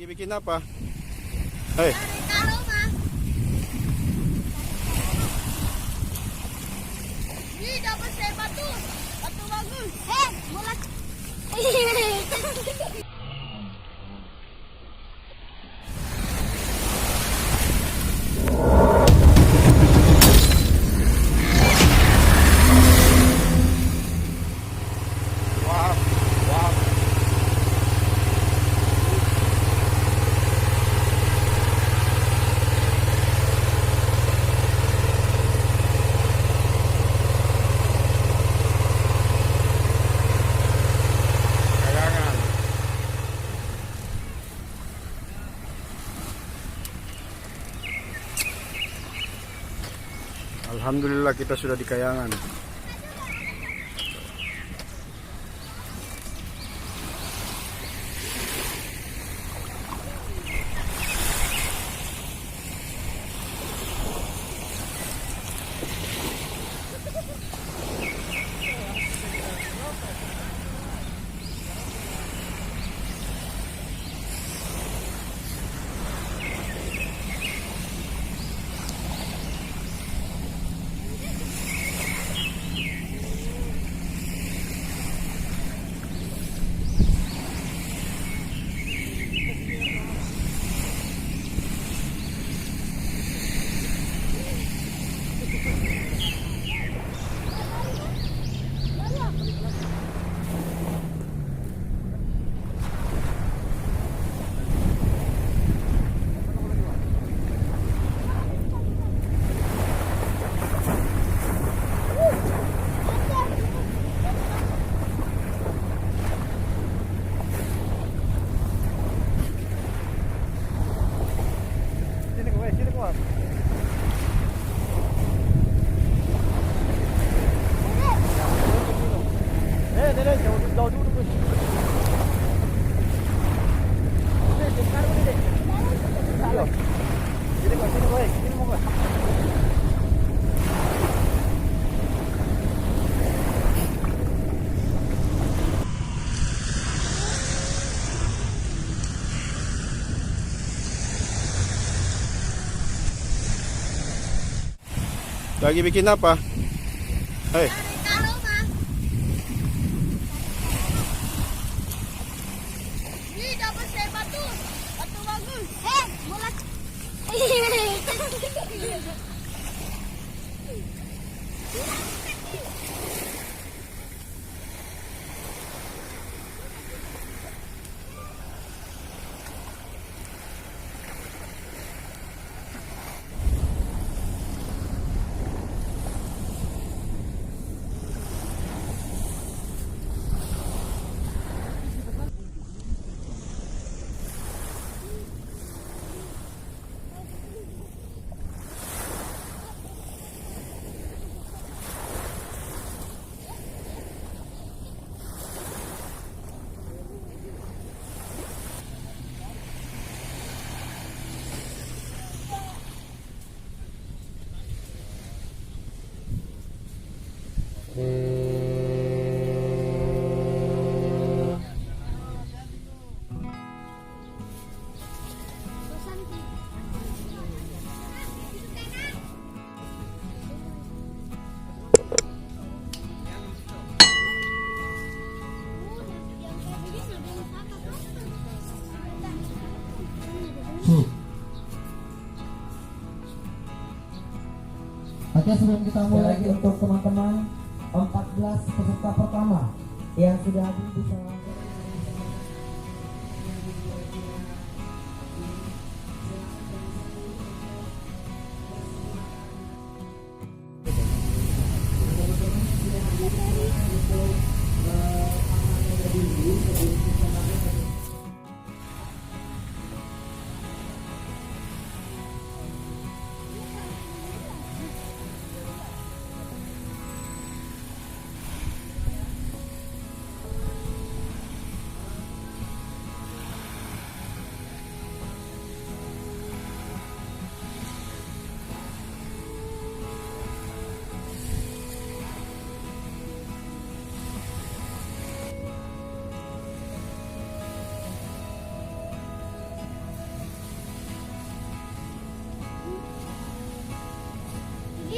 Lagi bikin apa? Hei. Taruh mah. Ih, dapat saya batu. Batu bagus. Bola. Wow, wow. Kayangan. Alhamdulillah kita sudah di Kayangan. Sini keluar. Jauh dulu. Sini mau nggak? Lagi bikin apa? Hei. Taruh mah. Ih, dapat saya batu. Batu bagus. Bola. Oke, sebelum kita mulai lagi untuk teman-teman 14 peserta pertama yang sudah hadir bisa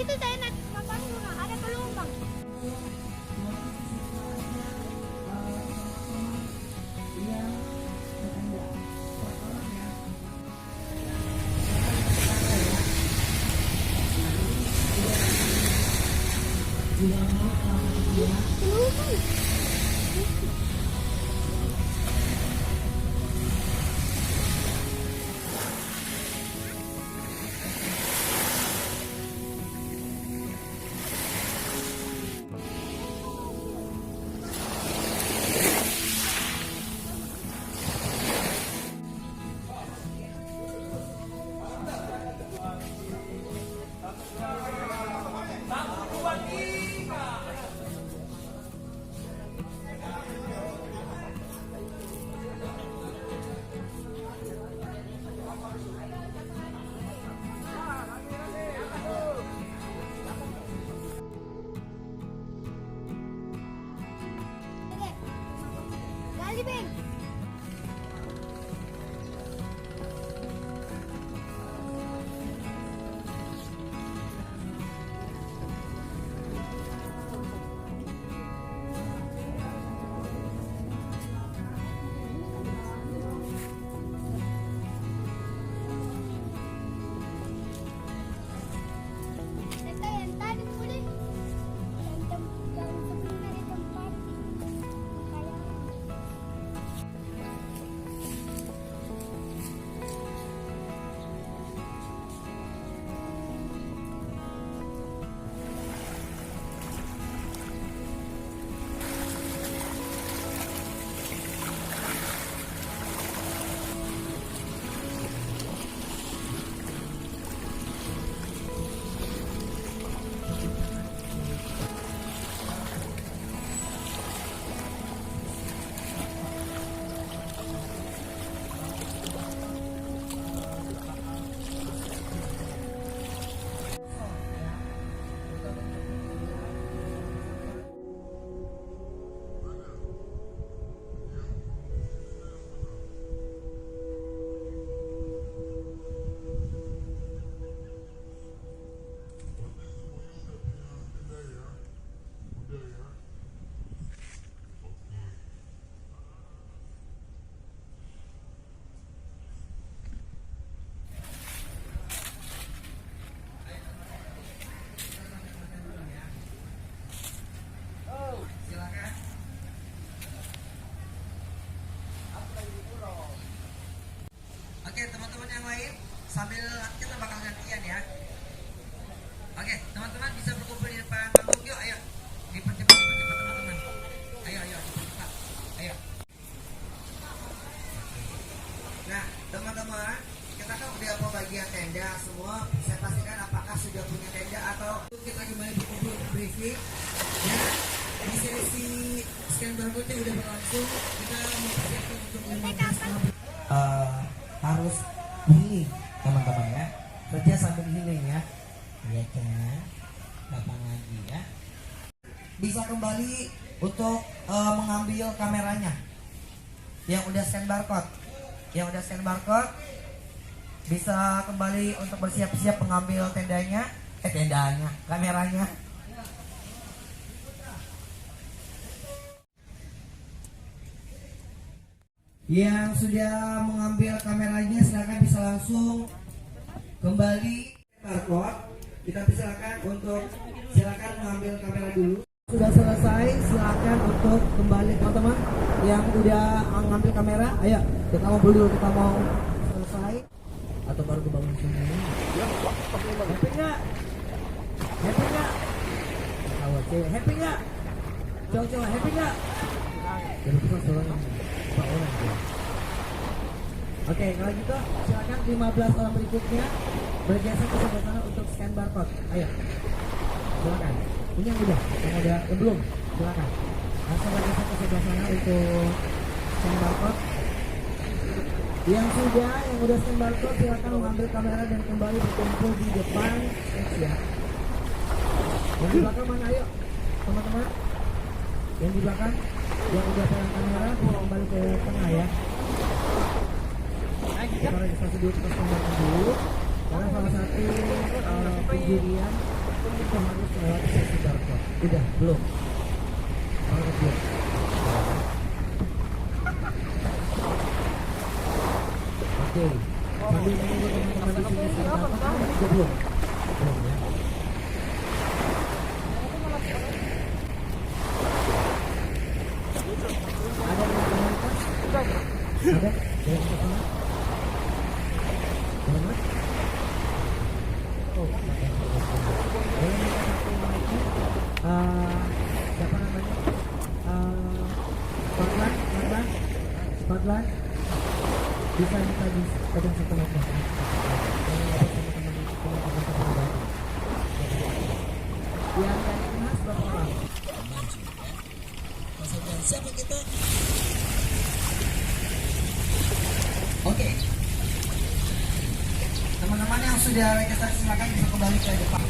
Dito tayo nagpapanuna. Ada pelumbang. Pelumbang. Gali, Ben. Yang tadi boleh. Yang sebelum dari tempat. Kayak Oke, teman-teman yang lain, sambil kita bakal gantian ya. Oke, teman-teman bisa berkumpul di depan panggung. Yuk, ayo. Dipercepat teman-teman. Ayo, cepat. Ayo. Nah, teman-teman, kita kan udah pembagian tenda semua. Saya pastikan apakah sudah punya tenda atau kita kembali berkumpul briefing. Ya, di sesi scan barcode udah berlangsung. Kita mau persiapkan untuk 15 harus healing teman-teman ya, kerja sambil healing ya, iya kan, gampang lagi ya. Bisa kembali untuk mengambil kameranya yang udah scan barcode, bisa kembali untuk bersiap-siap mengambil kameranya. Yang sudah mengambil kameranya silakan bisa langsung kembali barcode. Kita silakan untuk mengambil kamera dulu. Sudah selesai, silakan untuk kembali teman-teman yang udah mengambil kamera. Ayo, kita mau selesai atau baru kebangun semua. Happy nggak? Happy nggak? Cowok-cowok happy nggak? Jadi kita orang. Oke, kalau gitu silakan 15 orang berikutnya bergeser ke sebelah sana untuk scan barcode. Ayo, silakan. Ini yang belum, silakan. Langsung bergeser ke sebelah sana untuk scan barcode. Yang udah scan barcode silakan mengambil kamera dan kembali berkumpul di depan stage ya. Yang di belakang mana, ayo teman-teman? Yang di belakang yang udah pegang kamera kembali ke tengah ya. Kita registrasi dulu, kita kembali dulu karena salah satu penjurian harus melewati sesi barcode. Udah, belum? Kalau belum. Oke. Sambil menunggu teman-teman di sini sudah apa? Sudah belum? Belum ya. Ada yang komunitas? Ada? Yang kesana? Mana? Oh, siapa namanya? Spotlight. Bisa minta di pegang satu meter. Yang dari emas berapa orang? Siapa kita? Oke. Teman-teman yang sudah registrasi silakan bisa kembali ke depan.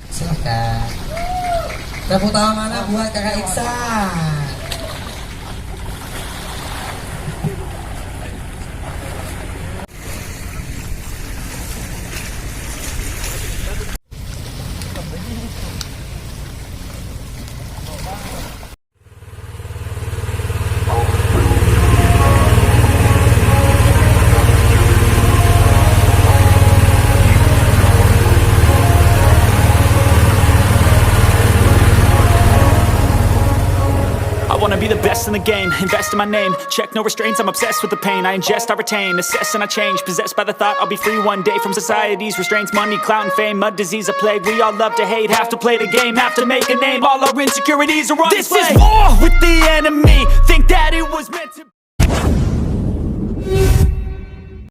Silakan. Tepuk tangan mana buat kakak Iksan? I wanna be the best in the game, invest in my name. Check no restraints, I'm obsessed with the pain. I ingest, I retain, assess and I change. Possessed by the thought I'll be free one day from society's restraints. Money, clout and fame, mud, disease, a plague. We all love to hate, have to play the game, have to make a name. All our insecurities are on display. This is war with the enemy, think that it was meant to